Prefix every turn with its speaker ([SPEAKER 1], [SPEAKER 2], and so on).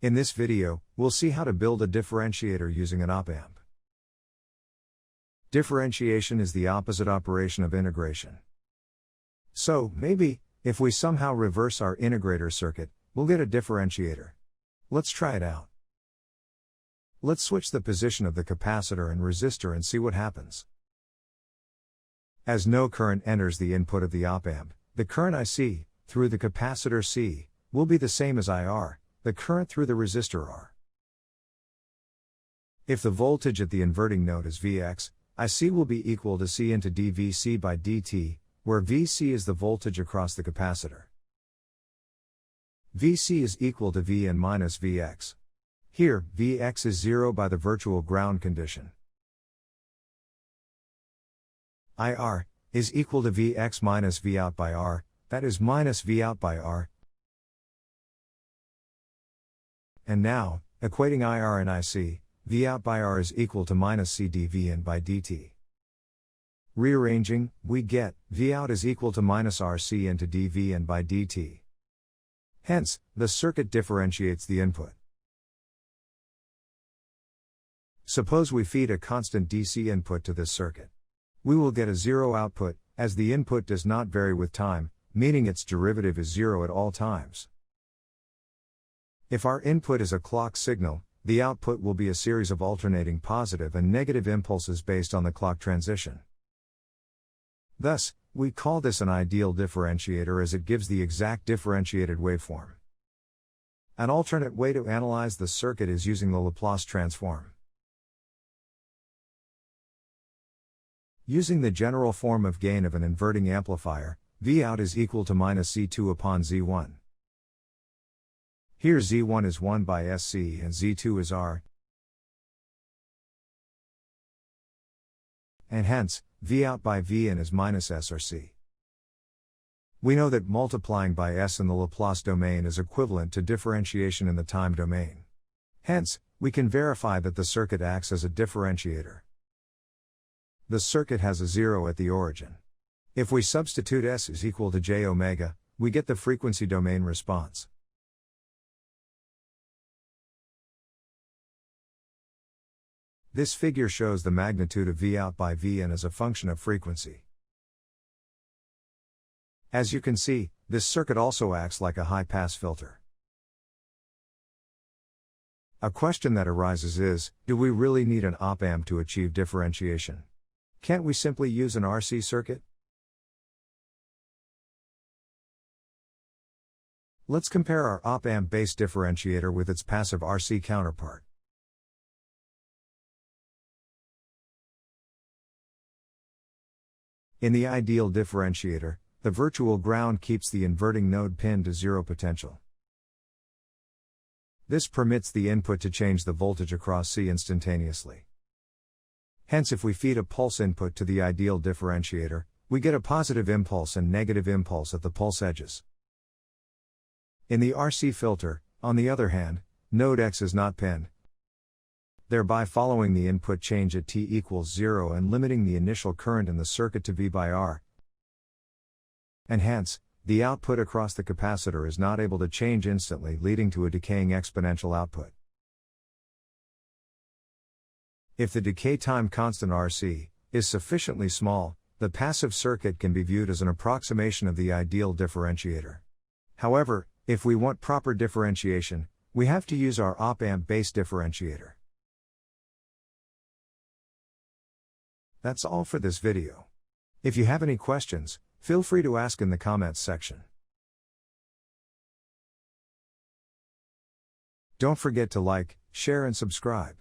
[SPEAKER 1] In this video, we'll see how to build a differentiator using an op-amp. Differentiation is the opposite operation of integration. So, maybe, if we somehow reverse our integrator circuit, we'll get a differentiator. Let's try it out. Let's switch the position of the capacitor and resistor and see what happens. As no current enters the input of the op-amp, the current IC, through the capacitor C, will be the same as IR, the current through the resistor R. If the voltage at the inverting node is Vx, IC will be equal to C into dVc by dt, where Vc is the voltage across the capacitor. Vc is equal to Vn minus Vx. Here, Vx is 0 by the virtual ground condition. IR is equal to Vx minus Vout by R, that is minus Vout by R. And now, equating IR and IC, Vout by R is equal to minus C dVn by dt. Rearranging, we get, Vout is equal to minus RC into dVn by dt. Hence, the circuit differentiates the input. Suppose we feed a constant DC input to this circuit. We will get a zero output, as the input does not vary with time, meaning its derivative is zero at all times. If our input is a clock signal, the output will be a series of alternating positive and negative impulses based on the clock transition. Thus, we call this an ideal differentiator as it gives the exact differentiated waveform. An alternate way to analyze the circuit is using the Laplace transform. Using the general form of gain of an inverting amplifier, Vout is equal to minus Z2 upon Z1. Here Z1 is 1 by SC and Z2 is R. And hence, Vout by Vn is minus S or C. We know that multiplying by S in the Laplace domain is equivalent to differentiation in the time domain. Hence, we can verify that the circuit acts as a differentiator. The circuit has a zero at the origin. If we substitute S is equal to j omega, we get the frequency domain response. This figure shows the magnitude of Vout by Vn as a function of frequency. As you can see, this circuit also acts like a high-pass filter. A question that arises is, do we really need an op-amp to achieve differentiation? Can't we simply use an RC circuit? Let's compare our op-amp-based differentiator with its passive RC counterpart. In the ideal differentiator, the virtual ground keeps the inverting node pinned to zero potential. This permits the input to change the voltage across C instantaneously. Hence, if we feed a pulse input to the ideal differentiator, we get a positive impulse and negative impulse at the pulse edges. In the RC filter, on the other hand, node X is not pinned, thereby following the input change at t equals 0 and limiting the initial current in the circuit to V by R. And hence, the output across the capacitor is not able to change instantly, leading to a decaying exponential output. If the decay time constant RC is sufficiently small, the passive circuit can be viewed as an approximation of the ideal differentiator. However, if we want proper differentiation, we have to use our op-amp-based differentiator. That's all for this video. If you have any questions, feel free to ask in the comments section. Don't forget to like, share and subscribe.